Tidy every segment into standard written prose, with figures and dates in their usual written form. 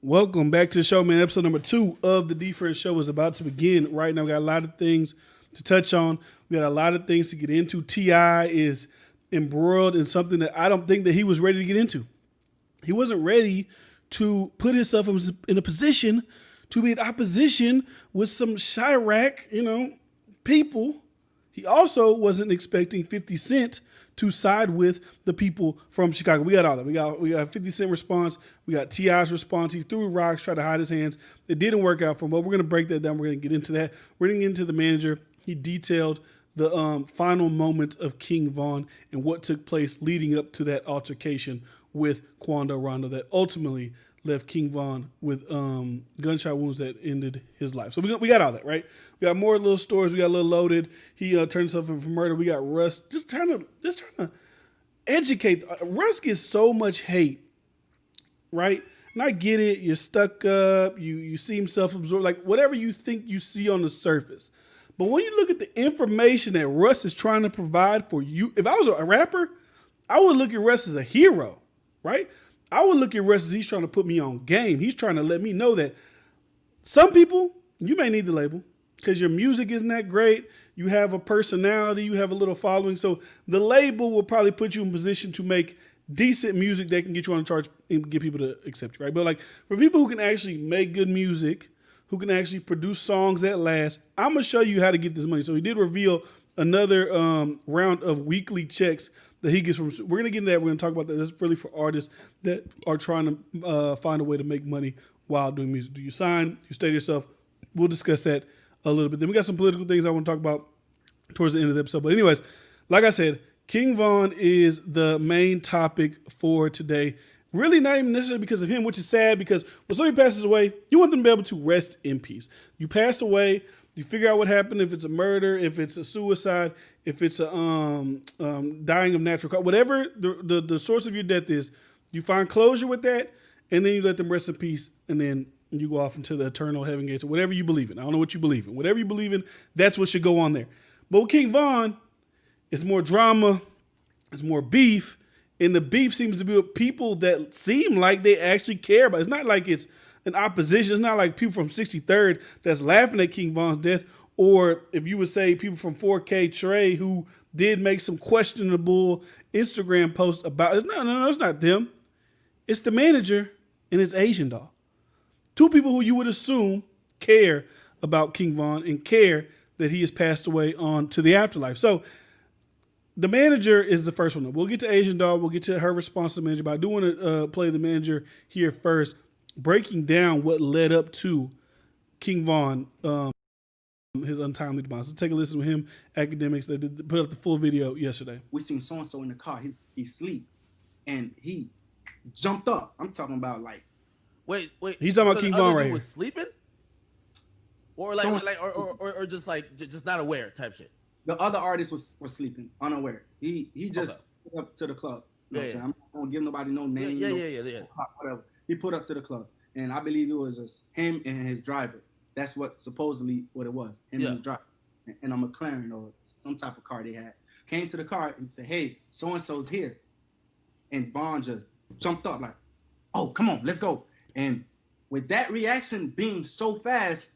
Welcome back to the show, man. Episode number 2 of the Defense Show is about to begin right now. We got a lot of things to touch on. We got a lot of things to get into. T.I. is embroiled in something that I don't think that he was ready to get into. He wasn't ready to put himself in a position to be in opposition with some Chirac, people. He also wasn't expecting 50 Cent to side with the people from Chicago. We got all that. We got 50 Cent response. We got T.I.'s response. He threw rocks, tried to hide his hands. It didn't work out for him, but we're going to break that down. We're going to get into that. We're going to get into the manager. He detailed the final moments of King Von and what took place leading up to that altercation with Quando Rondo that ultimately left King Von with gunshot wounds that ended his life. So we got all that, right? We got more little stories. We got a little loaded. He turned himself in for murder. We got Russ just trying to educate. Russ gets so much hate, right? And I get it. You're stuck up. You seem self-absorbed, like whatever you think you see on the surface. But when you look at the information that Russ is trying to provide for you, if I was a rapper, I would look at Russ as a hero, right? I would look at Russ as he's trying to put me on game. He's trying to let me know that some people, you may need the label because your music isn't that great. You have a personality. You have a little following. So the label will probably put you in position to make decent music that can get you on the charts and get people to accept you, right? But like for people who can actually make good music, who can actually produce songs that last, I'm going to show you how to get this money. So he did reveal another round of weekly checks that he gets from. We're going to get into that. We're going to talk about that. That's really for artists that are trying to find a way to make money while doing music. Do you sign? Do you stay to yourself? We'll discuss that a little bit. Then we got some political things I want to talk about towards the end of the episode. But anyways, like I said, King Von is the main topic for today. Really not even necessarily because of him, which is sad because when somebody passes away, you want them to be able to rest in peace. You pass away, you figure out what happened, if it's a murder, if it's a suicide, if it's a dying of natural cause, whatever the source of your death is, you find closure with that, and then you let them rest in peace, and then you go off into the eternal heaven gates or whatever you believe in. I don't know what you believe in. Whatever you believe in, that's what should go on there. But with King Von, it's more drama, it's more beef, and the beef seems to be with people that seem like they actually care about it. It's not like it's an opposition. It's not like people from 63rd that's laughing at King Von's death, or if you would say people from 4K Trey who did make some questionable Instagram posts about it. No, it's not them. It's the manager and his Asian doll. Two people who you would assume care about King Von and care that he has passed away on to the afterlife. So the manager is the first one. We'll get to Asian doll. We'll get to her response to the manager, but I do want to play the manager here first, breaking down what led up to King Von, his untimely demise. So take a listen to him, academics. They did put up the full video yesterday. We seen so-and-so in the car. He sleep, and he jumped up. I'm talking about like. Wait. He's talking about King Von right here. Was sleeping, or or just like just not aware type shit. The other artist was sleeping, unaware. He just put up to the club. You know what I'm saying? I'm not gonna give nobody no name. Yeah. Whatever. He put up to the club, and I believe it was just him and his driver. That's what supposedly what it was. Him and his driver, and a McLaren or some type of car they had. Came to the car and said, "Hey, so and so's here," and Von just jumped up like, "Oh, come on, let's go!" And with that reaction being so fast,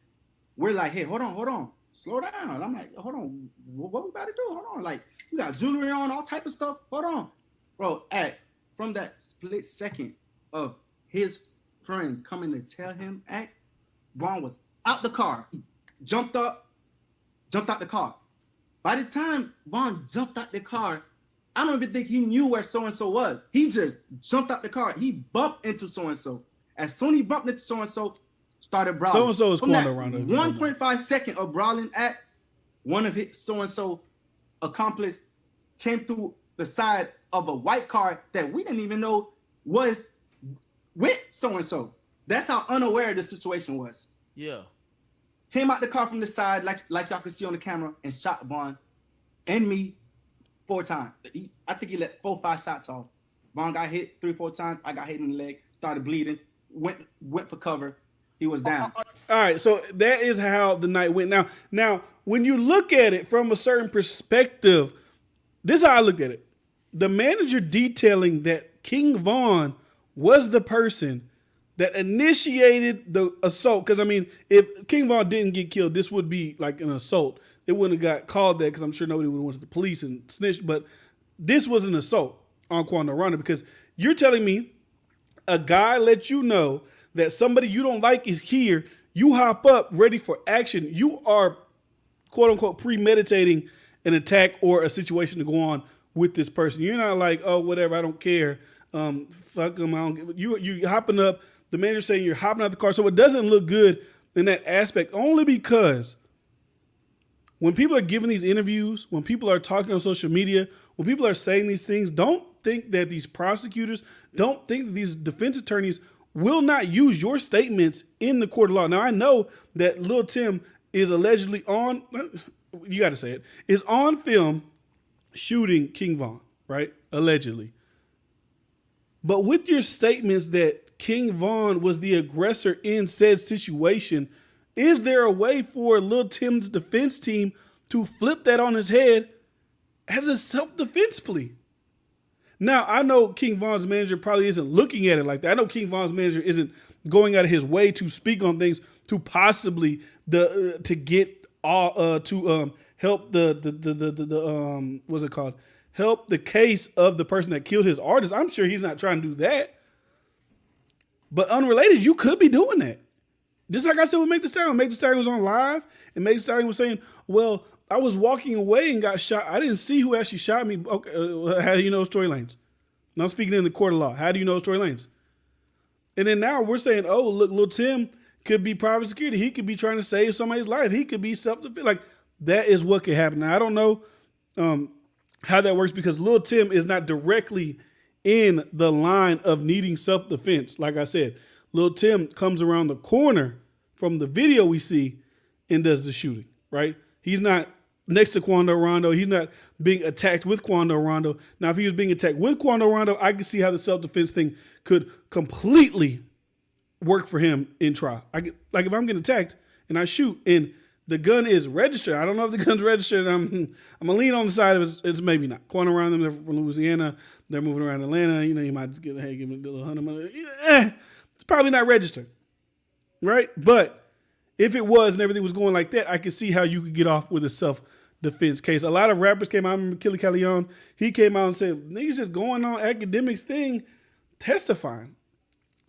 we're like, "Hey, hold on. Slow down." I'm like, hold on, what we about to do? Hold on, like you got jewelry on, all type of stuff. Hold on, bro. From that split second of his friend coming to tell him, Von was out the car. He jumped out the car. By the time Von jumped out the car, I don't even think he knew where so and so was. He just jumped out the car. He bumped into so and so. As soon as he bumped into so and so, started brawling. So-and-so is Quando Rondo. 1.5 second of brawling one of his so-and-so accomplice came through the side of a white car that we didn't even know was with so-and-so. That's how unaware the situation was. Yeah. Came out the car from the side, like y'all can see on the camera, and shot Von and me 4 times. I think he let 4 or 5 shots off. Von got hit 3 or 4 times. I got hit in the leg, started bleeding, went for cover. He was down. All right, so that is how the night went. Now, when you look at it from a certain perspective, this is how I look at it. The manager detailing that King Von was the person that initiated the assault. Because, I mean, if King Von didn't get killed, this would be like an assault. It wouldn't have got called that because I'm sure nobody would have went to the police and snitched. But this was an assault on Quando Rondo because you're telling me a guy let you know that somebody you don't like is here. You hop up ready for action. You are, quote unquote, premeditating an attack or a situation to go on with this person. You're not like, oh, whatever, I don't care. Fuck them. I don't give. You hopping up. The manager saying you're hopping out the car. So it doesn't look good in that aspect only because when people are giving these interviews, when people are talking on social media, when people are saying these things, don't think that these prosecutors, don't think that these defense attorneys will not use your statements in the court of law. Now, I know that Lil Tim is allegedly on, you got to say it, is on film shooting King Von, right? Allegedly. But with your statements that King Von was the aggressor in said situation, is there a way for Lil Tim's defense team to flip that on his head as a self-defense plea? Now, I know King Von's manager probably isn't looking at it like that. I know King Von's manager isn't going out of his way to speak on things to possibly to get to help the what's it called? Help the case of the person that killed his artist. I'm sure he's not trying to do that. But unrelated, you could be doing that. Just like I said with Meg Thee Stallion. Meg Thee Stallion was on live, and Meg Thee Stallion was saying, well, I was walking away and got shot. I didn't see who actually shot me. Okay, how do you know Tory Lanez? Now speaking in the court of law, how do you know Tory Lanez? And then now we're saying, oh, look, Lil Tim could be private security. He could be trying to save somebody's life. He could be self-defense. Like, that is what could happen. Now, I don't know how that works because Lil Tim is not directly in the line of needing self-defense. Like I said, Lil Tim comes around the corner from the video we see and does the shooting, right? He's not next to Quando Rondo. He's not being attacked with Quando Rondo. Now, if he was being attacked with Quando Rondo, I could see how the self-defense thing could completely work for him in trial. Like if I'm getting attacked and I shoot and the gun is registered, I don't know if the gun's registered. I'm gonna lean on the side of it's maybe not. Quando Rondo, they're from Louisiana. They're moving around Atlanta. You know, you might just give me a little $100. It's probably not registered, right? But if it was and everything was going like that, I could see how you could get off with a self-defense case. A lot of rappers came out. I remember Killer Calion. He came out and said, niggas just going on academics thing, testifying,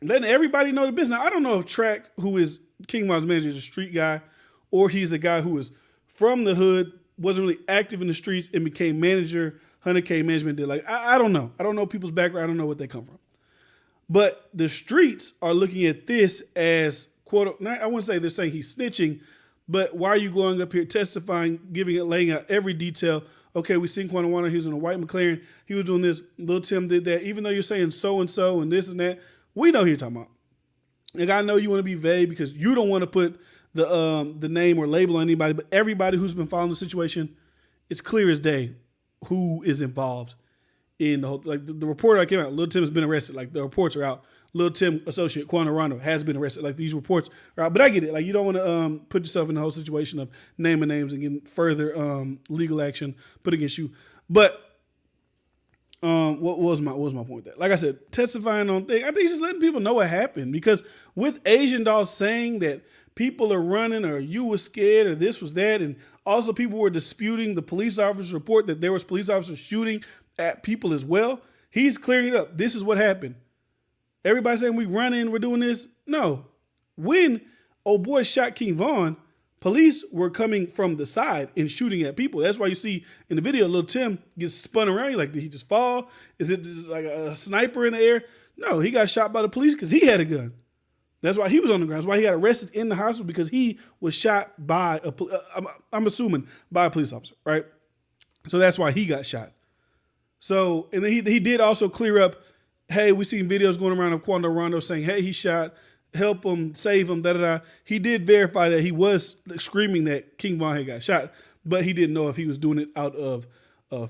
letting everybody know the business. Now, I don't know if Track, who is King Von's manager, is a street guy, or he's a guy who is from the hood, wasn't really active in the streets, and became manager, 100K management did. Like, I don't know. I don't know people's background. I don't know what they come from. But the streets are looking at this as, quote, I wouldn't say they're saying he's snitching, but why are you going up here testifying, laying out every detail? Okay, we seen Quando Rondo, he was in a white McLaren, he was doing this, Lil Tim did that, even though you're saying so-and-so and this and that, we know who you're talking about. Like, I know you want to be vague because you don't want to put the name or label on anybody, but everybody who's been following the situation, it's clear as day who is involved in the whole, like the report that came out, Lil Tim has been arrested. Like, the reports are out. Lil Tim associate Quando Rondo has been arrested. Like, these reports are out. But I get it. Like, you don't want to put yourself in the whole situation of naming names and getting further legal action put against you. But what was my point with that? Like I said, testifying on things, I think just letting people know what happened. Because with Asian Doll saying that people are running or you were scared or this was that, and also people were disputing the police officer's report that there was police officers shooting at people as well, he's clearing it up. This is what happened. Everybody saying we running, we're doing this. No. When old boy shot King Von, police were coming from the side and shooting at people. That's why you see in the video, Lil Tim gets spun around. You're like, did he just fall? Is it just like a sniper in the air? No, he got shot by the police because he had a gun. That's why he was on the ground. That's why he got arrested in the hospital, because he was shot by I'm assuming by a police officer, right? So that's why he got shot. So, and then he did also clear up, hey, we seen videos going around of Quando Rondo saying, hey, he shot, help him, save him, da-da-da. He did verify that he was screaming that King Von had got shot, but he didn't know if he was doing it out of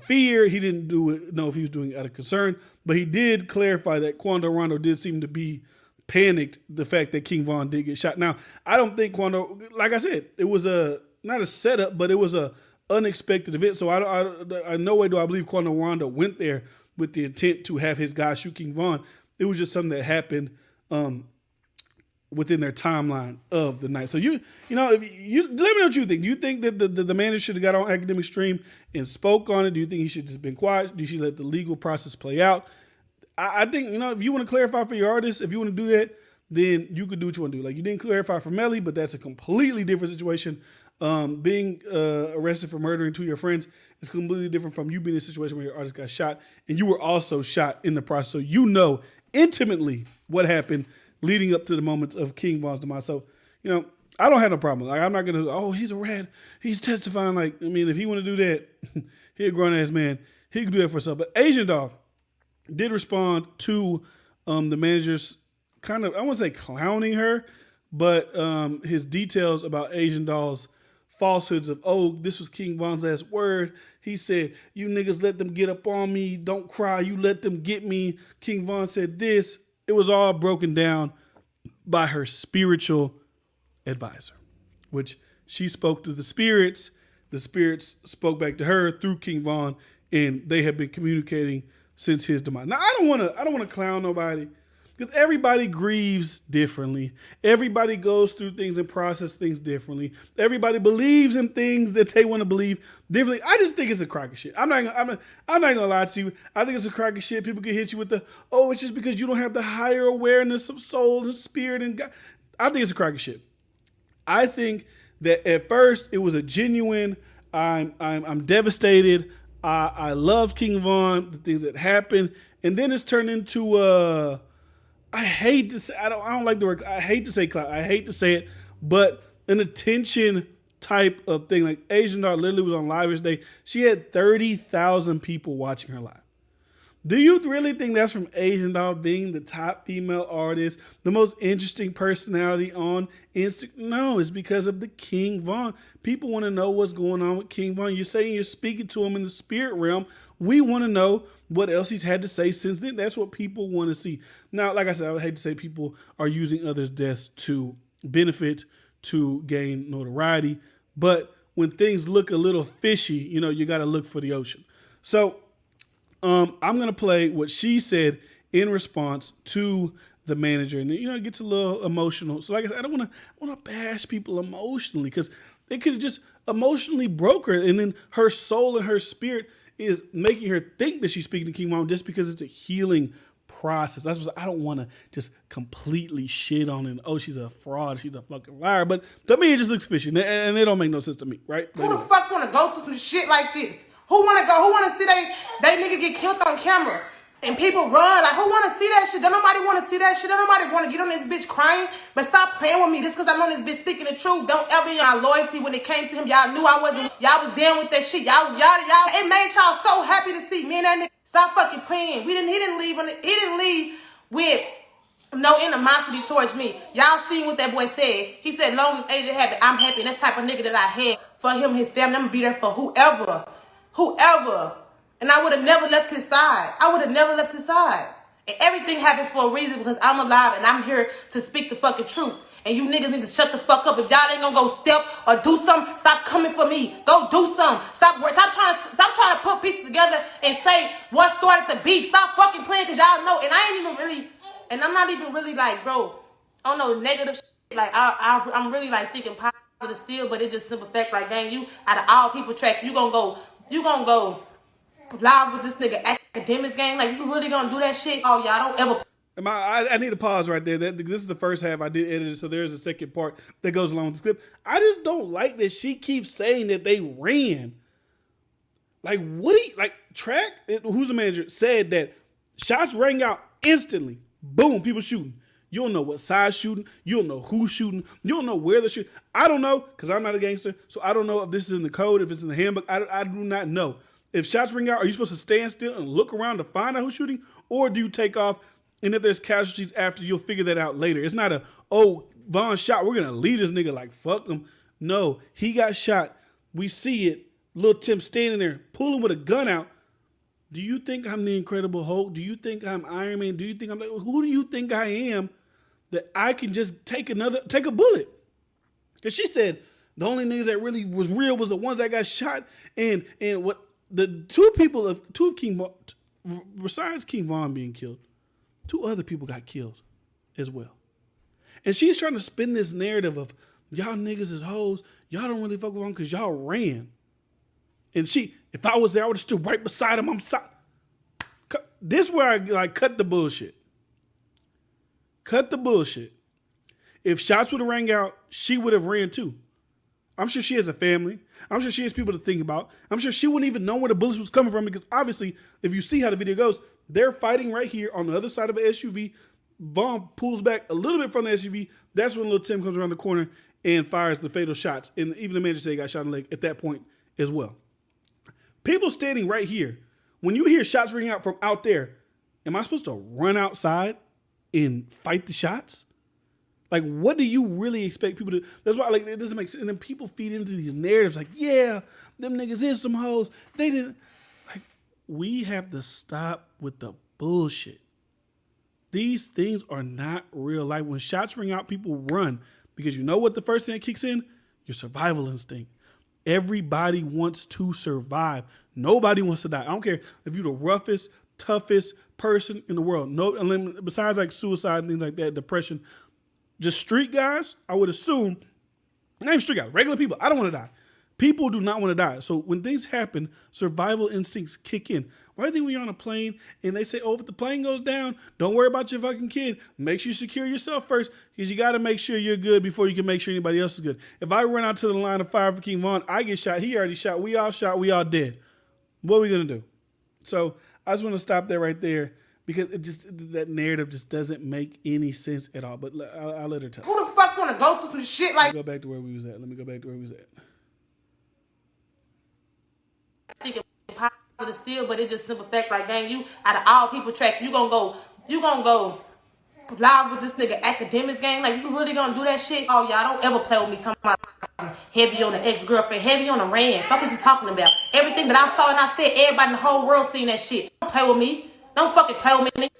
fear. He didn't know if he was doing it out of concern, but he did clarify that Quando Rondo did seem to be panicked the fact that King Von did get shot. Now, I don't think Quando, like I said, it was not a setup, but it was a unexpected event. So I no way do I believe Quando Rondo went there with the intent to have his guy shoot King Von. It was just something that happened within their timeline of the night. So if let me know what you think. Do you think that the manager should have got on Academic Stream and spoke on it? Do you think he should have just been quiet? Do you should let the legal process play out? I think, if you want to clarify for your artist, if you want to do that, then you could do what you want to do. Like, you didn't clarify for Melly, but that's a completely different situation. Being arrested for murdering two of your friends is completely different from you being in a situation where your artist got shot and you were also shot in the process. So you know intimately what happened leading up to the moments of King Von's demise. So, I don't have no problem. Like, I'm not going to, he's a rat. He's testifying. Like, if he want to do that, he a grown-ass man. He can do that for himself. But Asian Doll did respond to the manager's kind of, I won't say clowning her, but his details about Asian Doll's falsehoods of, this was King Von's last word. He said, you niggas let them get up on me. Don't cry. You let them get me. King Von said this. It was all broken down by her spiritual advisor, which she spoke to the spirits. The spirits spoke back to her through King Von, and they have been communicating since his demise. Now, I don't want to clown nobody, because everybody grieves differently. Everybody goes through things and process things differently. Everybody believes in things that they want to believe differently. I just think it's a crock of shit. I'm not gonna lie to you. I think it's a crock of shit. People can hit you with it's just because you don't have the higher awareness of soul and spirit and God. I think it's a crock of shit. I think that at first it was a genuine, I'm devastated. I love King Von, the things that happened, and then it's turned into I hate to say, I don't like the word, I hate to say clout, I hate to say it, but an attention type of thing. Like, Asian Doll literally was on Live Day. She had 30,000 people watching her live. Do you really think that's from Asian Doll being the top female artist, the most interesting personality on Instagram? No, it's because of the King Von. People want to know what's going on with King Von. You're saying you're speaking to him in the spirit realm. We want to know what else he's had to say since then. That's what people want to see. Now, like I said, I would hate to say people are using others' deaths to benefit, to gain notoriety. But when things look a little fishy, you got to look for the ocean. So I'm going to play what she said in response to the manager. And, it gets a little emotional. So like I said, I don't want to bash people emotionally, because they could have just emotionally broke her. And then her soul and her spirit is making her think that she's speaking to King Von just because it's a healing process. That's what I don't want to just completely shit on it. She's a fraud. She's a fucking liar. But to me, it just looks fishy. And it don't make no sense to me, right? Who the fuck want to go through some shit like this? Who want to see they nigga get killed on camera? And people run. Like, who want to see that shit? Don't nobody want to see that shit. Don't nobody want to get on this bitch crying. But stop playing with me. Just because I'm on this bitch speaking the truth. Don't ever y'all loyalty when it came to him. Y'all knew I wasn't. Y'all was down with that shit. Y'all. It made y'all so happy to see me and that nigga. Stop fucking playing. He didn't leave with no animosity towards me. Y'all seen what that boy said. He said, long as AJ happy, I'm happy. And that's the type of nigga that I had for him, his family. I'm gonna be there for whoever. And I would have never left his side. And everything happened for a reason, because I'm alive and I'm here to speak the fucking truth. And you niggas need to shut the fuck up. If y'all ain't gonna go step or do something, stop coming for me. Go do something. Stop trying to put pieces together and say what started the beef. Stop fucking playing, because y'all know. And I'm not even really like, bro, I don't know, negative shit. Like, I'm really like thinking positive still, but it's just simple fact. Like, dang, you out of all people tracks, you gonna go live with this nigga Academics game? Like, you really gonna do that shit? Oh, y'all don't ever. I need to pause right there. This is the first half. I did edit it, so there's a second part that goes along with the clip. I just don't like that she keeps saying that they ran. Like, Track, who's the manager, said that shots rang out instantly. Boom, people shooting. You don't know what size shooting. You don't know who's shooting. You don't know where they're shooting. I don't know, because I'm not a gangster, so I don't know if this is in the code, if it's in the handbook. I do not know. If shots ring out, are you supposed to stand still and look around to find out who's shooting? Or do you take off, and if there's casualties after, you'll figure that out later? It's not Von shot, we're going to leave this nigga like fuck him. No, he got shot. We see it. Lil Tim standing there, pulling with a gun out. Do you think I'm the Incredible Hulk? Do you think I'm Iron Man? Do you think who do you think I am that I can just take a bullet? Because she said the only niggas that really was real was the ones that got shot. And what the two of King Von, besides King Von being killed, two other people got killed as well. And she's trying to spin this narrative of y'all niggas is hoes. Y'all don't really fuck with him because y'all ran. And if I was there, I would have stood right beside him. This where I like cut the bullshit. Cut the bullshit. If shots would have rang out, she would have ran too. I'm sure she has a family. I'm sure she has people to think about. I'm sure she wouldn't even know where the bullets was coming from because obviously, if you see how the video goes, they're fighting right here on the other side of an SUV. Vaughn pulls back a little bit from the SUV. That's when little Tim comes around the corner and fires the fatal shots. And even the manager said he got shot in the leg at that point as well. People standing right here, when you hear shots ring out from out there, am I supposed to run outside and fight the shots? Like, what do you really expect people to? That's why, like, it doesn't make sense. And then people feed into these narratives like, yeah, them niggas is some hoes. They didn't. Like, we have to stop with the bullshit. These things are not real life. When shots ring out, people run because you know what the first thing that kicks in? Your survival instinct. Everybody wants to survive. Nobody wants to die. I don't care if you're the roughest, toughest person in the world. No, besides like suicide and things like that, depression. Just street guys, I would assume, not even street guys, regular people, I don't want to die. People do not want to die. So when things happen, survival instincts kick in. Why do you think when you're on a plane and they say, oh, if the plane goes down, don't worry about your fucking kid. Make sure you secure yourself first because you got to make sure you're good before you can make sure anybody else is good. If I run out to the line of fire for King Von, I get shot. He already shot. We all dead. What are we going to do? So I just want to stop there right there. Because that narrative just doesn't make any sense at all. But I'll let her tell. Who the fuck want to go through some shit like? Let me go back to where we was at. I think it's positive still, but it's just simple fact, right, gang? You out of all people track, you gonna go live with this nigga academics gang? Like, you really gonna do that shit? Oh, y'all don't ever play with me talking about heavy on the ex-girlfriend, heavy on the ran. Fuck what you talking about? Everything that I saw and I said, everybody in the whole world seen that shit. Don't play with me. Don't fucking play with me.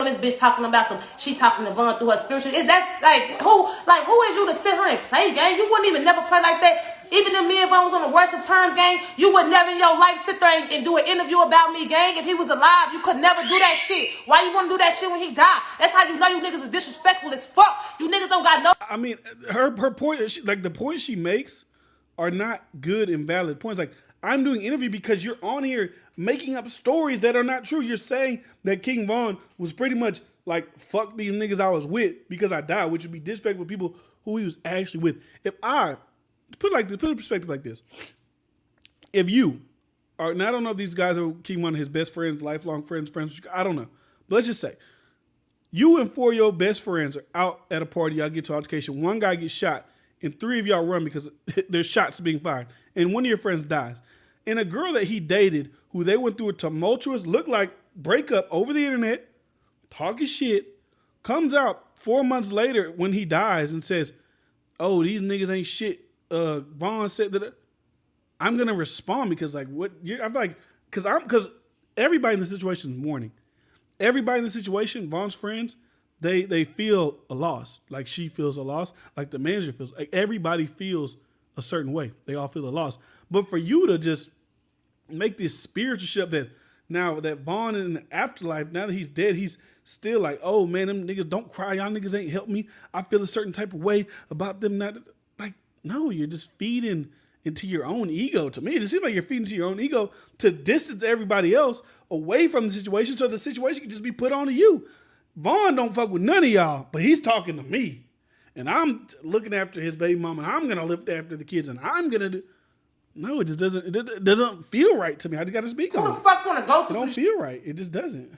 This bitch talking about she talking to Von through her spiritual. Is that who is you to sit her and play, gang? You wouldn't even never play like that. Even if me and Von was on the worst of terms, gang, you would never in your life sit there and do an interview about me, gang. If he was alive, you could never do that shit. Why you want to do that shit when he died? That's how you know you niggas is disrespectful as fuck. You niggas don't got no. I mean, her point, like the points she makes are not good and valid points. Like, I'm doing an interview because you're on here making up stories that are not true. You're saying that King Von was pretty much like, fuck these niggas I was with because I died, which would be disrespectful to people who he was actually with. If I put it in perspective like this, if you are, and I don't know if these guys are King Von his best friends, lifelong friends, I don't know. But let's just say you and 4 of your best friends are out at a party, y'all get to altercation, one guy gets shot, and 3 of y'all run because there's shots being fired, and one of your friends dies. And a girl that he dated, who they went through a tumultuous, looked like breakup over the internet, talking shit, comes out 4 months later when he dies and says, oh, these niggas ain't shit. Von said that. I'm going to respond because like, what? I'm like, because everybody in the situation is mourning. Everybody in the situation, Von's friends, they feel a loss. Like she feels a loss. Like the manager feels, like everybody feels a certain way. They all feel a loss. But for you to just make this spiritual shit that now that Von in the afterlife, now that he's dead, he's still like, oh man, them niggas don't cry. Y'all niggas ain't helped me. I feel a certain type of way about them. Not like, no, you're just feeding into your own ego. To me, it seems like you're feeding into your own ego to distance everybody else away from the situation so the situation can just be put onto you. Von don't fuck with none of y'all, but he's talking to me. And I'm looking after his baby mama. I'm going to look after the kids and I'm going to do. No, it just doesn't. It doesn't feel right to me. I just got to speak on it. Who the fuck want to go It through don't some feel right. It just doesn't.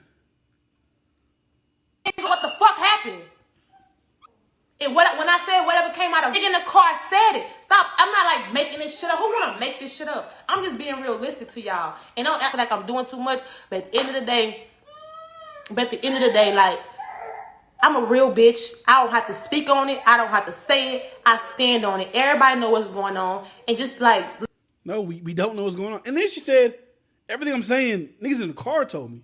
shit? What the fuck happened? And when I said whatever came out of in the car, said it. Stop. I'm not like making this shit up. Who want to make this shit up? I'm just being realistic to y'all. And don't act like I'm doing too much. But at the end of the day, like, I'm a real bitch. I don't have to speak on it. I don't have to say it. I stand on it. Everybody know what's going on. And just like... No, we don't know what's going on. And then she said, everything I'm saying, niggas in the car told me.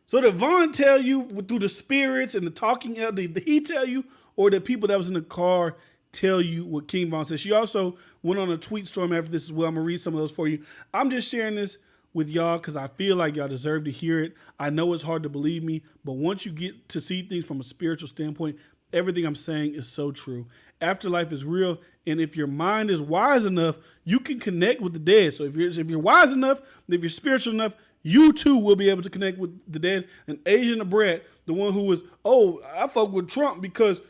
So did Von tell you through the spirits and the talking, did he tell you, or the people that was in the car tell you what King Von said? She also went on a tweet storm after this as well. I'm going to read some of those for you. I'm just sharing this with y'all because I feel like y'all deserve to hear it. I know it's hard to believe me, but once you get to see things from a spiritual standpoint, everything I'm saying is so true. Afterlife is real, and if your mind is wise enough, you can connect with the dead. So if you're wise enough, if you're spiritual enough, you too will be able to connect with the dead. And Asian Brett, the one who was, I fuck with Trump because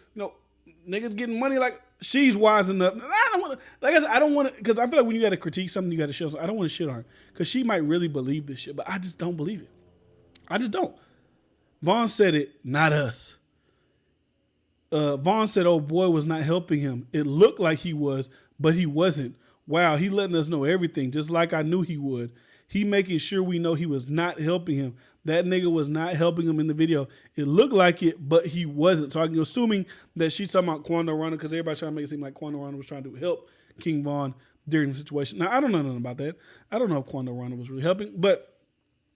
niggas getting money, like she's wise enough. I don't want to, like I said, I don't want to, because I feel like when you got to critique something, you got to show something. I don't want to shit on her because she might really believe this shit, but I just don't believe it. I just don't. Vaughn said it, not us. Vaughn said, "Oh, boy was not helping him. It looked like he was, but he wasn't. Wow, he letting us know everything, just like I knew he would. He making sure we know he was not helping him. That nigga was not helping him in the video. It looked like it, but he wasn't." So I'm assuming that she's talking about Quando Rondo because everybody's trying to make it seem like Quando Rondo was trying to help King Von during the situation. Now, I don't know nothing about that. I don't know if Quando Rondo was really helping, but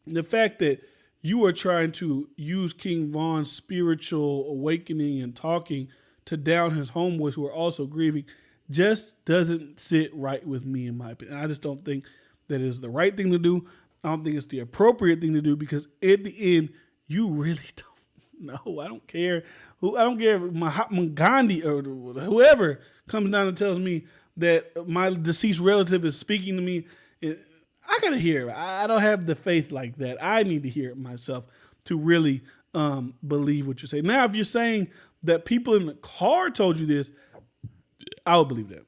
the fact that you are trying to use King Von's spiritual awakening and talking to down his homeboys who are also grieving just doesn't sit right with me, in my opinion. I just don't think that is the right thing to do. I don't think it's the appropriate thing to do because at the end, you really don't know. I don't care. I don't care if Mahatma Gandhi or whoever comes down and tells me that my deceased relative is speaking to me. I gotta hear it. I don't have the faith like that. I need to hear it myself to really believe what you're saying. Now, if you're saying that people in the car told you this, I would believe that.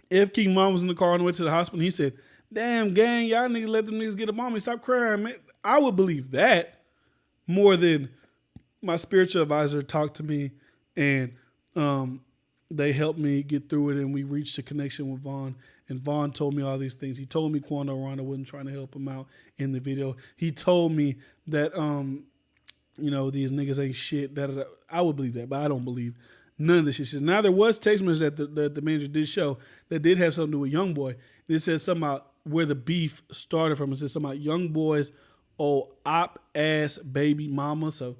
If King Von was in the car on the way to the hospital and he said, "Damn, gang, y'all niggas let them niggas get up on me. Stop crying, man." I would believe that more than my spiritual advisor talked to me and they helped me get through it and we reached a connection with Vaughn. And Vaughn told me all these things. He told me Quando Rondo wasn't trying to help him out in the video. He told me that, these niggas ain't shit. I would believe that, but I don't believe none of this shit. Now, there was text messages that the manager did show that did have something to do with Youngboy. It said something about where the beef started from. It said something about Youngboy's old op-ass baby mama. So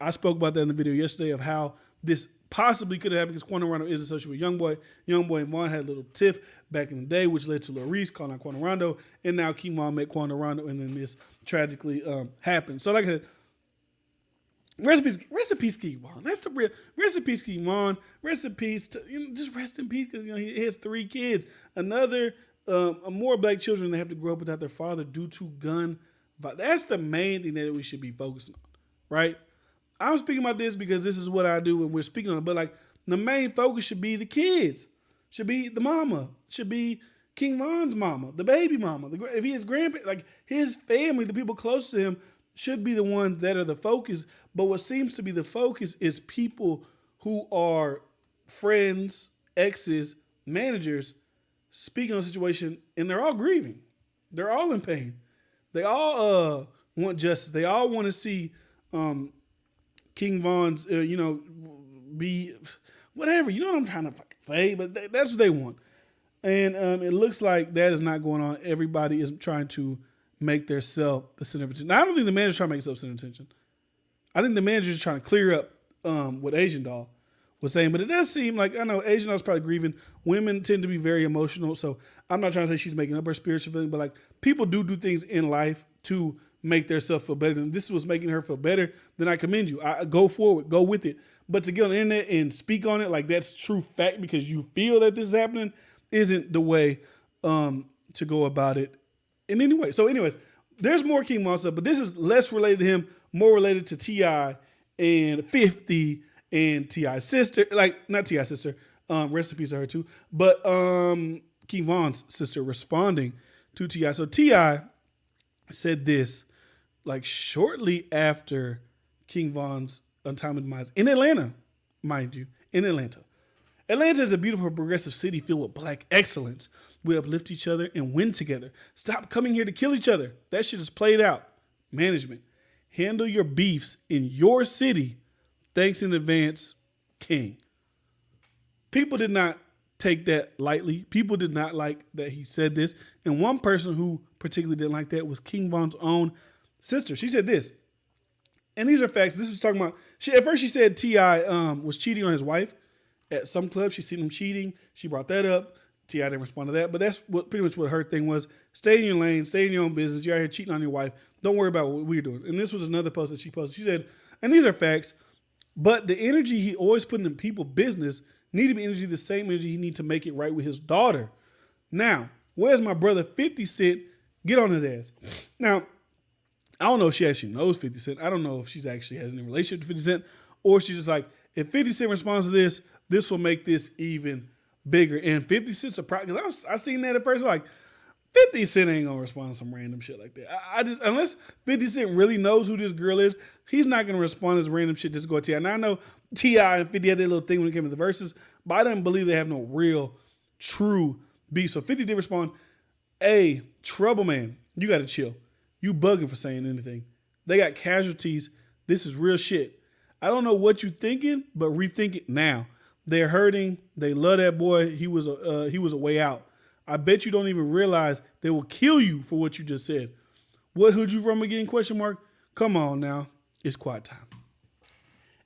I spoke about that in the video yesterday of how this possibly could have happened because Quando Rondo is associated with Youngboy. Youngboy and Vaughn had a little tiff back in the day, which led to Lil Reese calling out Quando Rondo, and now King Von met Quando Rondo, and then this tragically happened. So like I said, rest in peace, King Von. That's the real rest in peace, King Von. Rest in peace, just rest in peace because he has 3 kids. Another more black children that have to grow up without their father due to gun violence. That's the main thing that we should be focusing on, right? I'm speaking about this because this is what I do when we're speaking on it. But like the main focus should be the kids, should be the mama, should be King Von's mama, the baby mama. If he has grandparents, like his family, the people close to him should be the ones that are the focus. But what seems to be the focus is people who are friends, exes, managers speaking on a situation, and they're all grieving. They're all in pain. They all want justice. They all want to see King Von's, be whatever. You know what I'm trying to fucking say, but that's what they want. And it looks like that is not going on. Everybody is trying to make their self the center of attention. Now, I don't think the manager's trying to make himself center of attention. I think the manager is trying to clear up what Asian Doll was saying, but it does seem like, I know Asian Doll's probably grieving. Women tend to be very emotional, so I'm not trying to say she's making up her spiritual feeling, but like people do things in life to make themselves feel better. And this was making her feel better, then I commend you. I go forward, go with it. But to get on the internet and speak on it like that's true fact because you feel that this is happening isn't the way to go about it in any way. So anyways, there's more King Von stuff, but this is less related to him, more related to T.I. and 50 and T.I.'s sister. Like, not T.I.'s sister, rest in peace to her too, but King Von's sister responding to T.I. So T.I. said this like shortly after King Von's untimely demise in Atlanta, mind you, in Atlanta. Atlanta is a beautiful progressive city filled with black excellence. We uplift each other and win together. Stop coming here to kill each other. That shit is played out. Management, handle your beefs in your city. Thanks in advance, King. People did not take that lightly. People did not like that he said this. And one person who particularly didn't like that was King Von's own sister. She said this. And these are facts. This was talking about, at first she said T.I. Was cheating on his wife at some club. She seen him cheating. She brought that up. T.I. didn't respond to that. But that's pretty much what her thing was. Stay in your lane. Stay in your own business. You're out here cheating on your wife. Don't worry about what we're doing. And this was another post that she posted. She said, and these are facts, But the energy he always putting in people business need to be energy, the same energy he need to make it right with his daughter. Now, where's my brother 50 Cent? Get on his ass. Now, I don't know if she actually knows 50 Cent. I don't know if she's actually has any relationship to 50 Cent, or she's just like, if 50 Cent responds to this, this will make this even bigger. And 50 Cent's a problem. Because I seen that at first, like, 50 Cent ain't gonna respond to some random shit like that. I just, unless 50 Cent really knows who this girl is, he's not gonna respond to this random shit just go to T.I. Now I know T.I. and 50 had their little thing when it came to the verses, but I didn't believe they have no real, true beef. So 50 did respond, hey, Trouble Man, you gotta chill. You bugging for saying anything. They got casualties. This is real shit. I don't know what you thinking, but rethink it now. They're hurting. They love that boy. He was a way out. I bet you don't even realize they will kill you for what you just said. What hood you from again? Question mark. Come on now. It's quiet time.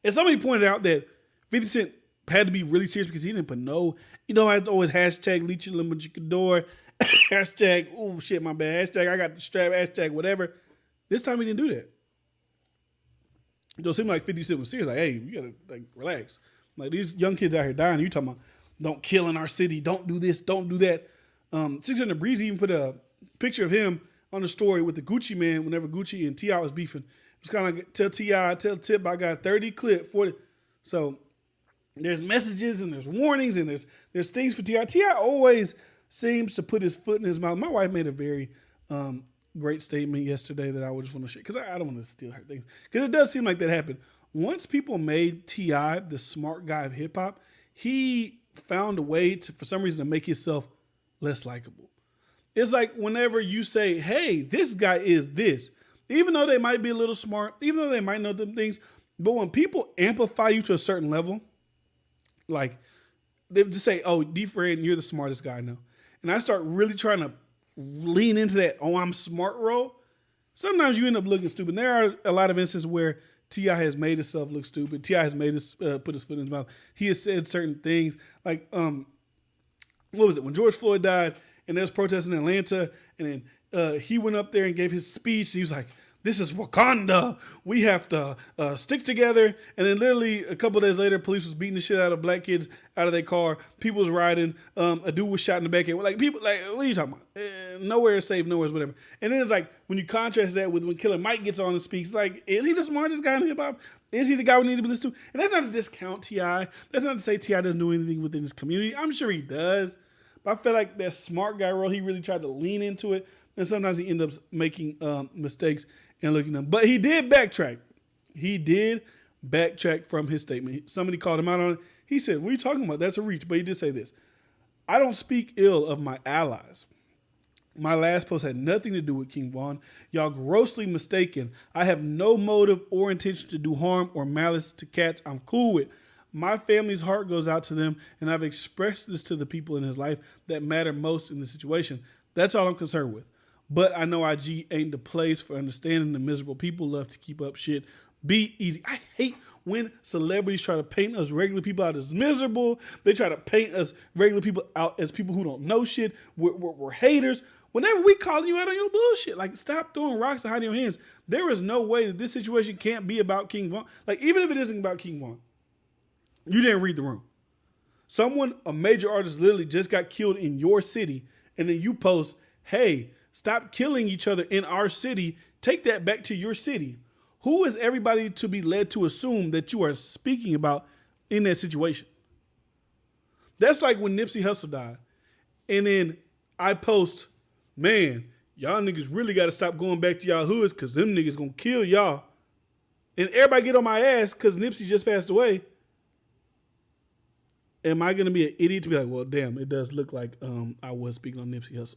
And somebody pointed out that 50 Cent had to be really serious because he didn't put no, I always hashtag Leech Limachicador, hashtag, oh shit, my bad, hashtag I got the strap, hashtag whatever. This time he didn't do that. It don't seem like 50 Cent was serious. Like, hey, you gotta like relax. Like these young kids out here dying. You talking about don't kill in our city, don't do this, don't do that. 600 Breezy even put a picture of him on the story with the Gucci man whenever Gucci and T.I. was beefing. It's kind of like tell T.I., tell Tip I got 30 clip, 40. So there's messages and there's warnings and there's things for T.I. T.I. always seems to put his foot in his mouth. My wife made a very great statement yesterday that I would just want to share because I don't want to steal her things. Because it does seem like that happened. Once people made T.I. the smart guy of hip hop, he found a way to, for some reason, to make himself less likable. It's like whenever you say, hey, this guy is this, even though they might be a little smart, even though they might know them things, but when people amplify you to a certain level, like they just say, oh, D-Fred, you're the smartest guy I know. And I start really trying to lean into that, oh, I'm smart role. Sometimes you end up looking stupid. There are a lot of instances where T.I. has made himself look stupid. T.I. has made us put his foot in his mouth. He has said certain things. Like, what was it? When George Floyd died and there was protests in Atlanta, and then he went up there and gave his speech. He was like, this is Wakanda. We have to stick together. And then literally a couple of days later, police was beating the shit out of black kids out of their car. People was riding. A dude was shot in the back end. Like, people, like, what are you talking about? Nowhere is safe, nowhere is whatever. And then it's like, when you contrast that with when Killer Mike gets on and speaks, like, is he the smartest guy in hip hop? Is he the guy we need to be listening to? And that's not to discount T.I. That's not to say T.I. doesn't do anything within his community. I'm sure he does. But I feel like that smart guy role, he really tried to lean into it. And sometimes he ends up making mistakes and looking at them. But he did backtrack. He did backtrack from his statement. Somebody called him out on it. He said, what are you talking about? That's a reach. But he did say this. I don't speak ill of my allies. My last post had nothing to do with King Von. Y'all grossly mistaken. I have no motive or intention to do harm or malice to cats I'm cool with. My family's heart goes out to them, and I've expressed this to the people in his life that matter most in the situation. That's all I'm concerned with. But I know IG ain't the place for understanding the miserable people love to keep up shit. Be easy. I hate when celebrities try to paint us regular people out as miserable. They try to paint us regular people out as people who don't know shit. We're haters. Whenever we calling you out on your bullshit, like, stop throwing rocks and hiding your hands. There is no way that this situation can't be about King Von. Like, even if it isn't about King Von, you didn't read the room. Someone, a major artist, literally just got killed in your city, and then you post, hey, stop killing each other in our city. Take that back to your city. Who is everybody to be led to assume that you are speaking about in that situation? That's like when Nipsey Hussle died. And then I post, man, y'all niggas really got to stop going back to y'all hoods because them niggas going to kill y'all. And everybody get on my ass because Nipsey just passed away. Am I going to be an idiot to be like, well, damn, it does look like I was speaking on Nipsey Hussle.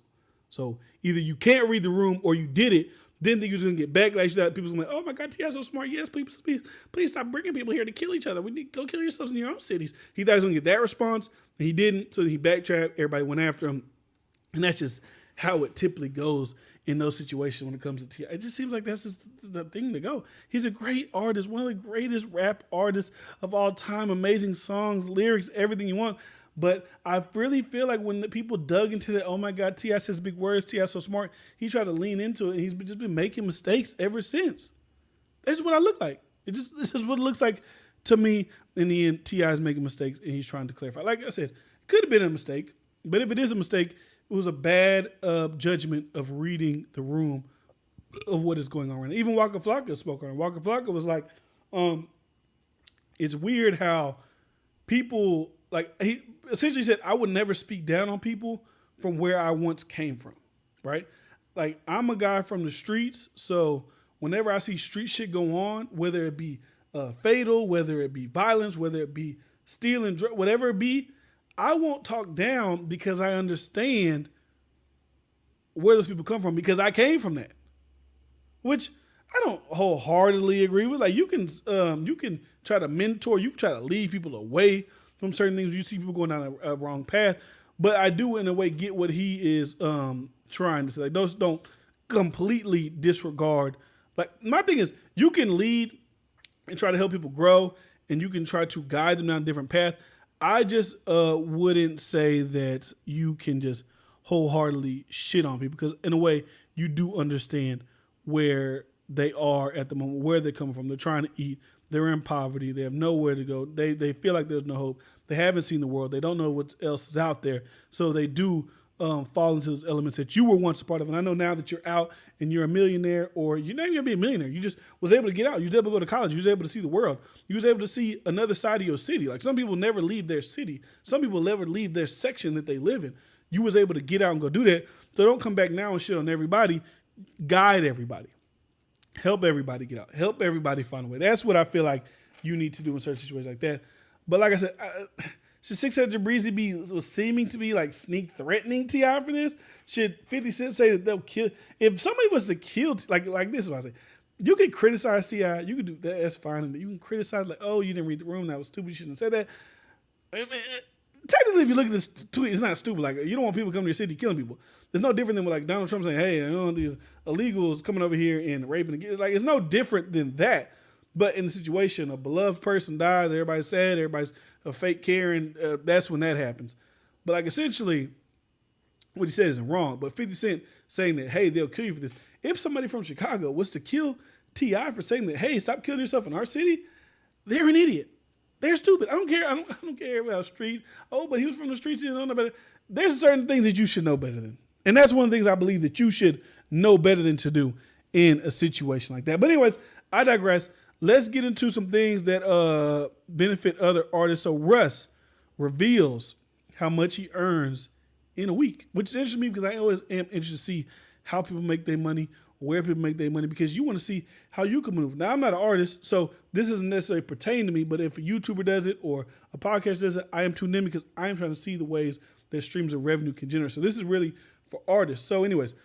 So either you can't read the room or you did it, then you're going to get backlash. That people's going to be like, oh my God, T.I. so smart. Yes, please stop bringing people here to kill each other. We need to go kill yourselves in your own cities. He thought he was going to get that response, and he didn't. So he backtracked. Everybody went after him. And that's just how it typically goes in those situations when it comes to T.I. It just seems like that's just the thing to go. He's a great artist, one of the greatest rap artists of all time. Amazing songs, lyrics, everything you want. But I really feel like when the people dug into that, oh my God, T.I. says big words, T.I. so smart, he tried to lean into it, and he's just been making mistakes ever since. That's what I look like. This is what it looks like to me, in the end, T.I. is making mistakes and he's trying to clarify. Like I said, it could have been a mistake, but if it is a mistake, it was a bad judgment of reading the room of what is going on right now. Even Waka Flocka spoke on it. Waka Flocka was like, it's weird how people, like, he essentially said, I would never speak down on people from where I once came from, right? Like, I'm a guy from the streets, so whenever I see street shit go on, whether it be fatal, whether it be violence, whether it be stealing, whatever it be, I won't talk down because I understand where those people come from because I came from that, which I don't wholeheartedly agree with. Like, you can try to mentor, you can try to lead people away from certain things. You see people going down a wrong path, but I do in a way get what he is trying to say. Like, those don't completely disregard. Like, my thing is, you can lead and try to help people grow, and you can try to guide them down a different path. I just wouldn't say that you can just wholeheartedly shit on people because, in a way, you do understand where they are at the moment, where they're coming from. They're trying to eat. They're in poverty. They have nowhere to go. They feel like there's no hope. They haven't seen the world. They don't know what else is out there. So they do fall into those elements that you were once a part of. And I know now that you're out and you're a millionaire, or you're not even gonna be a millionaire, you just was able to get out. You was able to go to college. You was able to see the world. You was able to see another side of your city. Like, some people never leave their city. Some people never leave their section that they live in. You was able to get out and go do that. So don't come back now and shit on everybody. Guide everybody. Help everybody get out. Help everybody find a way. That's what I feel like you need to do in certain situations like that. But like I said, should 600 Breezy was seeming to be like sneak threatening T.I. for this? Should 50 Cent say that they'll kill? If somebody was to kill, like this is what I say. You can criticize T.I. You can do that. That's fine. And you can criticize, like, oh, you didn't read the room. That was stupid. You shouldn't have said that. I mean, technically, if you look at this tweet, it's not stupid. Like, you don't want people coming to your city killing people. There's no different than what, like, Donald Trump saying, hey, I don't want these illegals coming over here and raping again. Like, it's no different than that. But in the situation, a beloved person dies, everybody's sad, everybody's a fake Karen, that's when that happens. But, like, essentially, what he said isn't wrong. But 50 Cent saying that, hey, they'll kill you for this. If somebody from Chicago was to kill T.I. for saying that, hey, stop killing yourself in our city, they're an idiot. They're stupid. I don't care. I don't care about street. Oh, but he was from the streets. You don't know better. There's certain things that you should know better than. And that's one of the things I believe that you should know better than to do in a situation like that. But anyways, I digress. Let's get into some things that benefit other artists. So Russ reveals how much he earns in a week, which is interesting to me because I always am interested to see how people make their money, where people make their money, because you want to see how you can move. Now, I'm not an artist, so this doesn't necessarily pertain to me, but if a YouTuber does it or a podcast does it, I am tuned in because I am trying to see the ways that streams of revenue can generate. So this is really for artists. So anyways,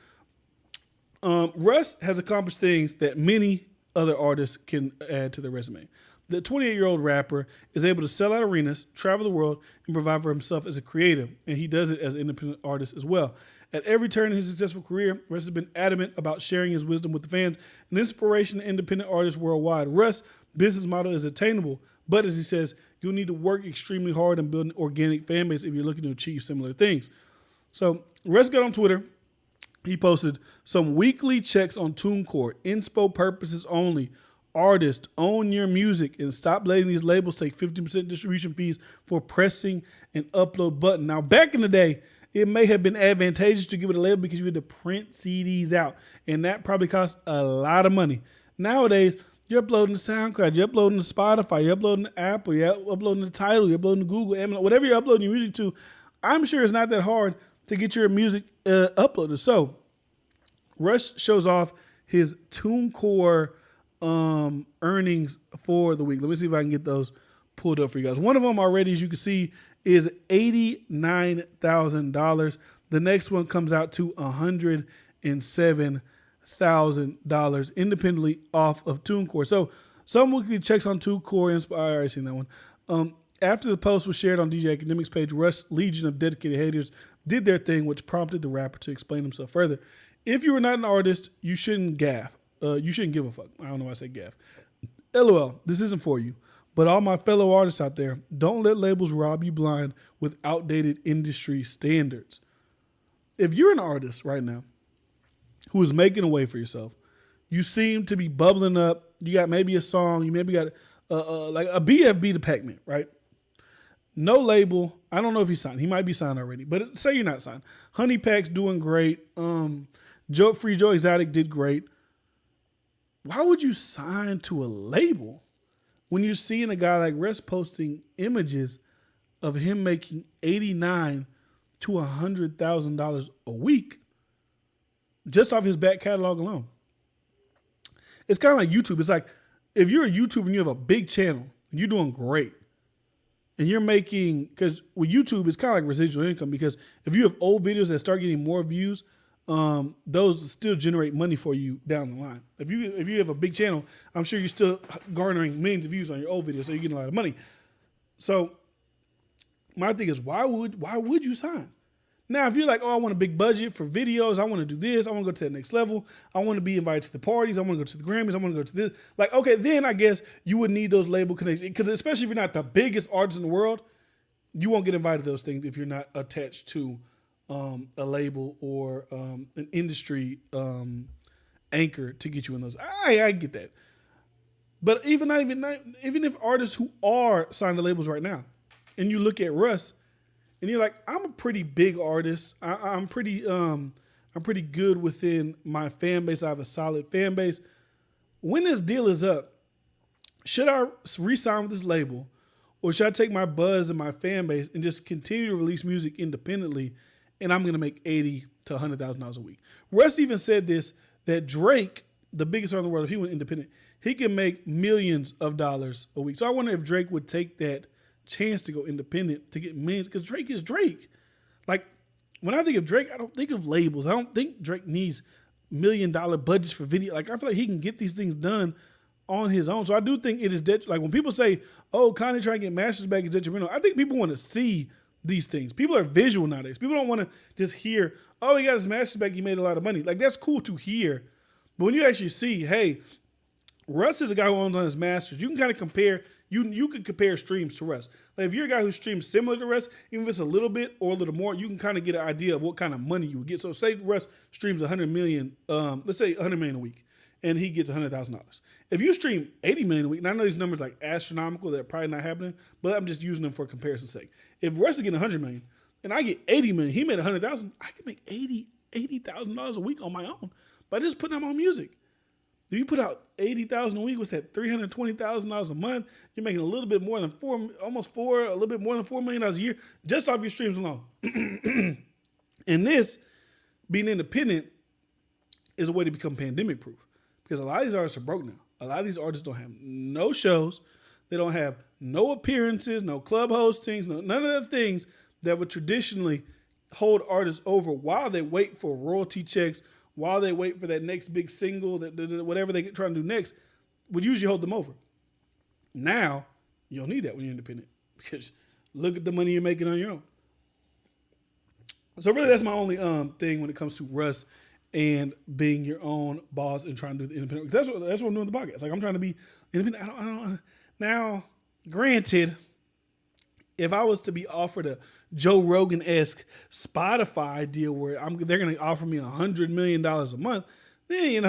Russ has accomplished things that many other artists can add to their resume. The 28-year-old rapper is able to sell out arenas, travel the world, and provide for himself as a creative, and he does it as an independent artist as well. At every turn in his successful career, Russ has been adamant about sharing his wisdom with the fans, an inspiration to independent artists worldwide. Russ' business model is attainable, but as he says, you'll need to work extremely hard and build an organic fan base if you're looking to achieve similar things. So Russ got on Twitter. He posted some weekly checks on TuneCore, inspo purposes only. Artists, own your music and stop letting these labels take 50% distribution fees for pressing an upload button. Now, back in the day, it may have been advantageous to give it a label because you had to print CDs out, and that probably cost a lot of money. Nowadays, you're uploading to SoundCloud, you're uploading to Spotify, you're uploading to Apple, you're uploading to Tidal, you're uploading to Google, Amazon, whatever you're uploading your music to. I'm sure it's not that hard to get your music uploaded. So, Russ shows off his TuneCore earnings for the week. Let me see if I can get those pulled up for you guys. One of them already, as you can see, is $89,000. The next one comes out to $107,000 independently off of TuneCore. So some weekly checks on TuneCore. I already seen that one. After the post was shared on DJ Academic's page, Russ' legion of dedicated haters did their thing, which prompted the rapper to explain himself further. If you are not an artist, you shouldn't gaff. You shouldn't give a fuck. I don't know why I say gaff. LOL, this isn't for you. But all my fellow artists out there, don't let labels rob you blind with outdated industry standards. If you're an artist right now who is making a way for yourself, you seem to be bubbling up. You got maybe a song. You maybe got like a BFB to Pac-Man, right? No label. I don't know if he's signed. He might be signed already, but say you're not signed. Honey Pack's doing great. Free Joe Exotic did great. Why would you sign to a label when you're seeing a guy like Russ posting images of him making $89,000 to $100,000 a week just off his back catalog alone? It's kind of like YouTube. It's like if you're a YouTuber and you have a big channel, and you're doing great, and you're making, because with YouTube, it's kind of like residual income, because if you have old videos that start getting more views, those still generate money for you down the line. If you have a big channel, I'm sure you're still garnering millions of views on your old videos, so you're getting a lot of money. So my thing is, why would you sign? Now, if you're like, oh, I want a big budget for videos, I want to do this, I want to go to the next level, I want to be invited to the parties, I want to go to the Grammys, I want to go to this. Like, okay, then I guess you would need those label connections, because especially if you're not the biggest artist in the world, you won't get invited to those things if you're not attached to a label or an industry anchor to get you in those. I get that. But even if artists who are signed to labels right now, and you look at Russ, and you're like, I'm a pretty big artist. I'm pretty good within my fan base. I have a solid fan base. When this deal is up, should I re-sign with this label, or should I take my buzz and my fan base and just continue to release music independently, and I'm gonna make $80,000 to $100,000 a week? Russ even said this, that Drake, the biggest artist in the world, if he went independent, he can make millions of dollars a week. So I wonder if Drake would take that chance to go independent to get millions, because Drake is Drake. Like, when I think of Drake, I don't think of labels. I don't think Drake needs $1 million budgets for video. Like, I feel like he can get these things done on his own. So I do think it is like when people say, oh, Kanye trying to get masters back is detrimental, I think people want to see these things. People are visual nowadays. People don't want to just hear, oh, he got his masters back, he made a lot of money. Like, that's cool to hear. But when you actually see, hey, Russ is a guy who owns on his masters, you can kind of compare. You could compare streams to Russ. Like, if you're a guy who streams similar to Russ, even if it's a little bit or a little more, you can kind of get an idea of what kind of money you would get. So say Russ streams 100 million, let's say 100 million a week, and he gets $100,000. If you stream 80 million a week, and I know these numbers are like astronomical, they're probably not happening, but I'm just using them for comparison's sake. If Russ is getting 100 million and I get 80 million, he made 100,000, I can make $80,000 a week on my own by just putting out my music. If you put out 80,000 a week, what's that? $320,000 a month. You're making a little bit more than a little bit more than $4 million a year just off your streams alone. And this, being independent, is a way to become pandemic proof, because a lot of these artists are broke now. A lot of these artists don't have no shows. They don't have no appearances, no club hostings, none of the things that would traditionally hold artists over while they wait for royalty checks, while they wait for that next big single, that whatever they try to do next, would usually hold them over. Now, you don't need that when you're independent, because look at the money you're making on your own. So really, that's my only thing when it comes to Russ and being your own boss and trying to do the independent. That's what I'm doing the podcast. Like, I'm trying to be independent. I don't. Now, granted, if I was to be offered a Joe Rogan-esque Spotify deal where they're going to offer me $100 million a month, then,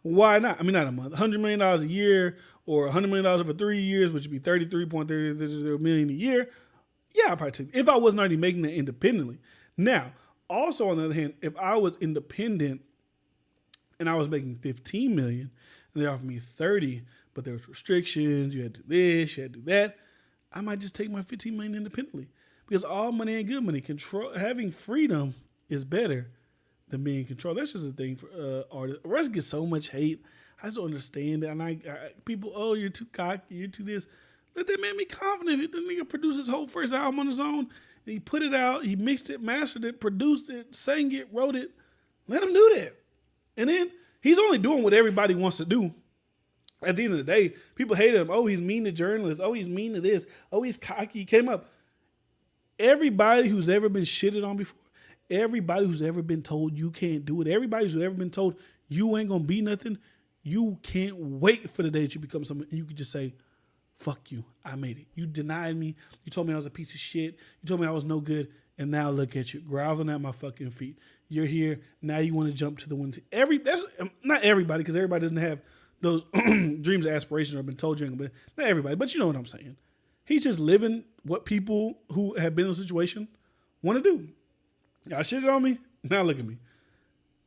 why not? I mean, not a month, $100 million a year, or $100 million over 3 years, which would be $33.33 million a year. Yeah, I'd probably take it if I wasn't already making that independently. Now, also on the other hand, if I was independent and I was making $15 million and they offered me 30, but there was restrictions, you had to do this, you had to do that, I might just take my $15 million independently, because all money ain't good money. Having freedom is better than being in control. That's just a thing for artists. Russ gets so much hate. I just don't understand it. And people, oh, you're too cocky, you're too this. Let that man be confident. If the nigga produced his whole first album on his own, and he put it out, he mixed it, mastered it, produced it, sang it, wrote it, let him do that. And then he's only doing what everybody wants to do. At the end of the day, people hate him. Oh, he's mean to journalists. Oh, he's mean to this. Oh, he's cocky. He came up. Everybody who's ever been shitted on before, everybody who's ever been told you can't do it, everybody who's ever been told you ain't going to be nothing, you can't wait for the day that you become someone and you can just say, fuck you, I made it. You denied me. You told me I was a piece of shit. You told me I was no good. And now look at you, groveling at my fucking feet. You're here. Now you want to jump to the wind. That's not everybody, because everybody doesn't have those dreams and aspirations have been told you, but not everybody, but you know what I'm saying. He's just living what people who have been in a situation want to do. Y'all shitted on me. Now look at me.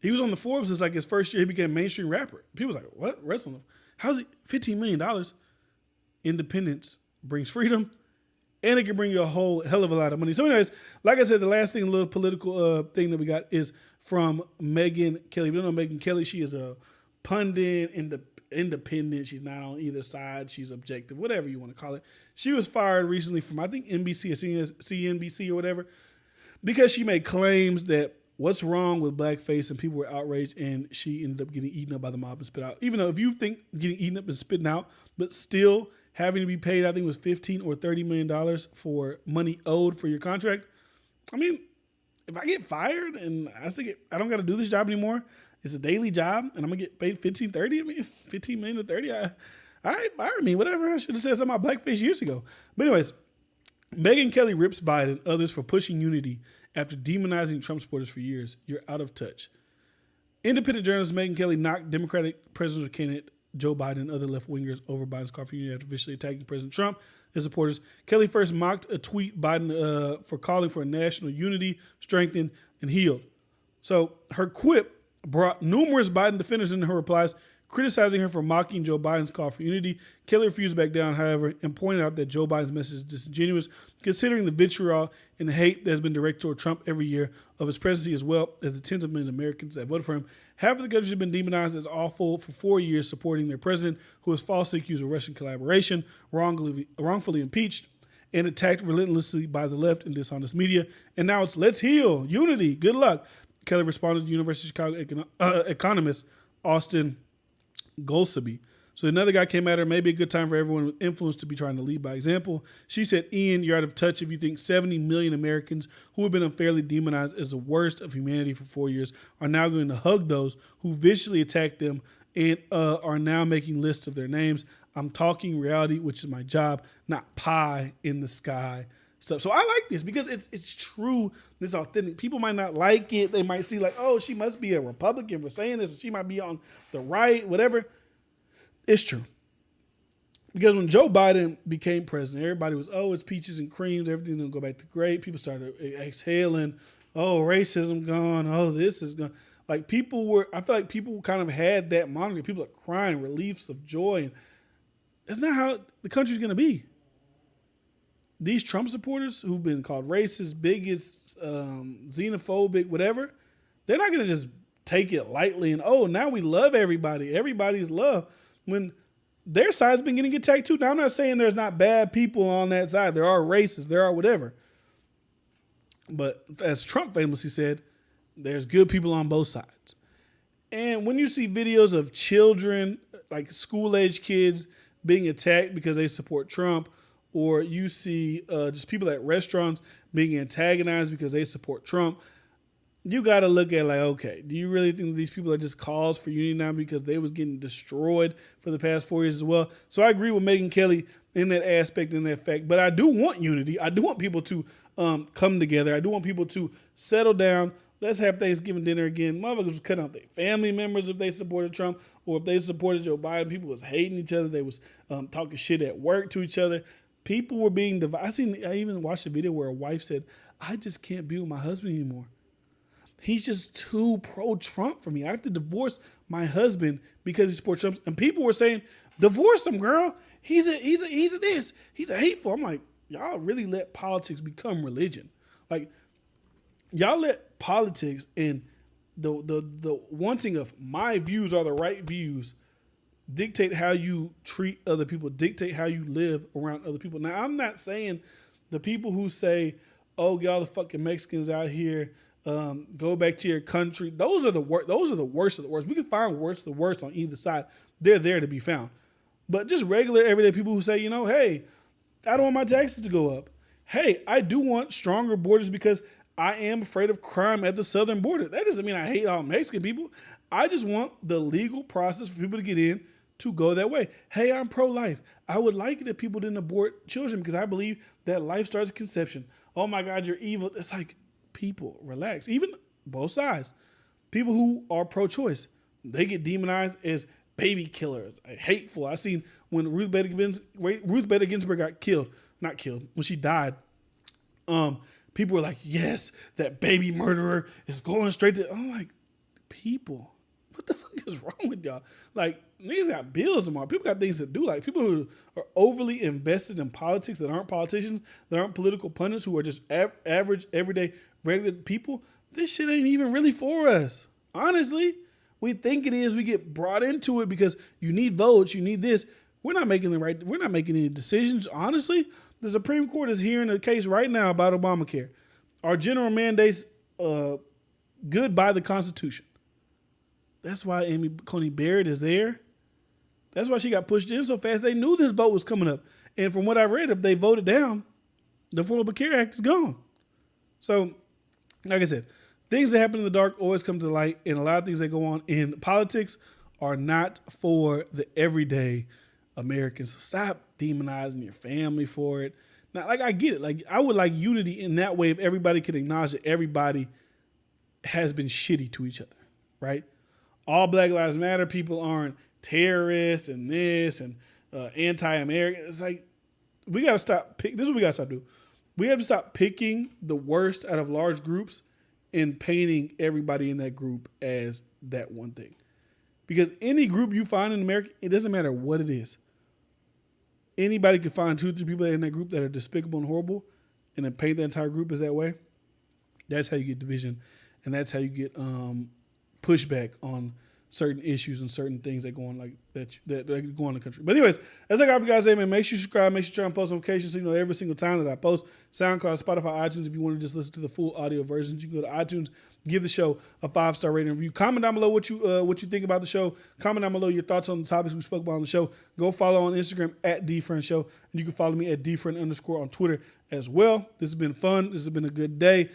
He was on the Forbes since like his first year. He became a mainstream rapper. People was like, what? Wrestling? How's it? $15 million. Independence brings freedom, and it can bring you a whole hell of a lot of money. So anyways, like I said, the last thing, a little political thing that we got is from Megyn Kelly. If you don't know Megyn Kelly, she is a pundit, independent. She's not on either side. She's objective, whatever you want to call it. She was fired recently from, I think, NBC or CNBC or whatever, because she made claims that what's wrong with blackface, and people were outraged, and she ended up getting eaten up by the mob and spit out. Even though if you think getting eaten up and spitting out, but still having to be paid, I think it was $15 or $30 million for money owed for your contract. I mean, if I get fired and I don't got to do this job anymore, it's a daily job, and I'm gonna get paid $15, $30. I mean, $15 million to $30. All right, fire me, whatever. I should have said something about blackface years ago. But anyways, Megyn Kelly rips Biden and others for pushing unity after demonizing Trump supporters for years. You're out of touch. Independent journalist Megyn Kelly knocked Democratic presidential candidate Joe Biden and other left-wingers over Biden's call for unity after officially attacking President Trump and his supporters. Kelly first mocked a tweet Biden for calling for national unity, strengthened, and healed. So her quip brought numerous Biden defenders into her replies, criticizing her for mocking Joe Biden's call for unity. Kelly refused back down, however, and pointed out that Joe Biden's message is disingenuous, considering the vitriol and hate that has been directed toward Trump every year of his presidency, as well as the tens of millions of Americans that voted for him. Half of the country has been demonized as awful for 4 years, supporting their president, who was falsely accused of Russian collaboration, wrongfully impeached, and attacked relentlessly by the left and dishonest media. And now it's let's heal, unity, good luck. Kelly responded to University of Chicago economist Austin Goldsby. So another guy came at her, maybe a good time for everyone with influence to be trying to lead by example. She said, Ian, you're out of touch if you think 70 million Americans who have been unfairly demonized as the worst of humanity for 4 years are now going to hug those who viciously attacked them and are now making lists of their names. I'm talking reality, which is my job, not pie in the sky stuff. So I like this because it's true. It's authentic. People might not like it. They might see like, oh, she must be a Republican for saying this. Or she might be on the right, whatever. It's true. Because when Joe Biden became president, everybody was, oh, it's peaches and creams. Everything's going to go back to great. People started exhaling, oh, racism gone. Oh, this is gone. Like I feel like people kind of had that moniker. People are crying, reliefs of joy. And that's not how the country's going to be. These Trump supporters who've been called racist, bigots, xenophobic, whatever, they're not going to just take it lightly and, oh, now we love everybody. Everybody's love. When their side's been getting attacked too. Now, I'm not saying there's not bad people on that side. There are racists. There are whatever. But as Trump famously said, there's good people on both sides. And when you see videos of children, like school-age kids, being attacked because they support Trump, or you see just people at restaurants being antagonized because they support Trump, you got to look at like, okay, do you really think these people are just cause for unity now because they was getting destroyed for the past 4 years as well? So I agree with Megyn Kelly in that aspect, in that fact. But I do want unity. I do want people to come together. I do want people to settle down. Let's have Thanksgiving dinner again. Motherfuckers was cutting out their family members if they supported Trump, or if they supported Joe Biden. People was hating each other. They was talking shit at work to each other. People were being divided. I even watched a video where a wife said, I just can't be with my husband anymore. He's just too pro-Trump for me. I have to divorce my husband because he supports Trump. And people were saying, divorce him, girl. He's a this. He's a hateful. I'm like, y'all really let politics become religion. Like, y'all let politics and the wanting of my views are the right views dictate how you treat other people, dictate how you live around other people. Now, I'm not saying the people who say, oh, get all the fucking Mexicans out here, go back to your country. Those are the worst. Those are the worst of the worst. We can find the worst on either side. They're there to be found. But just regular everyday people who say, you know, hey, I don't want my taxes to go up. Hey, I do want stronger borders because I am afraid of crime at the southern border. That doesn't mean I hate all Mexican people. I just want the legal process for people to get in to go that way. Hey, I'm pro-life. I would like it if people didn't abort children because I believe that life starts at conception. Oh my God, you're evil. It's like, people, relax. Even both sides. People who are pro-choice, they get demonized as baby killers, hateful. I seen when Ruth Bader Ginsburg got killed, not killed, when she died. People were like, yes, that baby murderer is going straight to. I'm like, people, what the fuck is wrong with y'all? Like, niggas got bills tomorrow. People got things to do. Like, people who are overly invested in politics that aren't politicians, that aren't political pundits, who are just average, everyday, regular people. This shit ain't even really for us. Honestly, we think it is. We get brought into it because you need votes. You need this. We're not making any decisions. Honestly, the Supreme Court is hearing a case right now about Obamacare. Our general mandates good by the Constitution. That's why Amy Coney Barrett is there. That's why she got pushed in so fast. They knew this vote was coming up. And from what I read, if they voted down, the Affordable Care Act is gone. So, like I said, things that happen in the dark always come to the light. And a lot of things that go on in politics are not for the everyday Americans. So stop demonizing your family for it. Now, like, I get it. Like, I would like unity in that way if everybody could acknowledge that everybody has been shitty to each other, right? All Black Lives Matter people aren't terrorists and this and anti-American. It's like, we got to stop. This is what we got to stop doing. We have to stop picking the worst out of large groups and painting everybody in that group as that one thing. Because any group you find in America, it doesn't matter what it is. Anybody can find 2 or 3 people in that group that are despicable and horrible and then paint the entire group as that way. That's how you get division. And that's how you get pushback on certain issues and certain things that go on like that go on in the country. But anyways, as I got for you guys, man, make sure you subscribe, make sure you turn on post notifications so you know every single time that I post. SoundCloud, Spotify, iTunes. If you want to just listen to the full audio versions, you can go to iTunes, give the show a 5-star rating and review. Comment down below what you think about the show. Comment down below your thoughts on the topics we spoke about on the show. Go follow on Instagram at DFriendShow, and you can follow me at DFriend_ on Twitter as well. This has been fun. This has been a good day.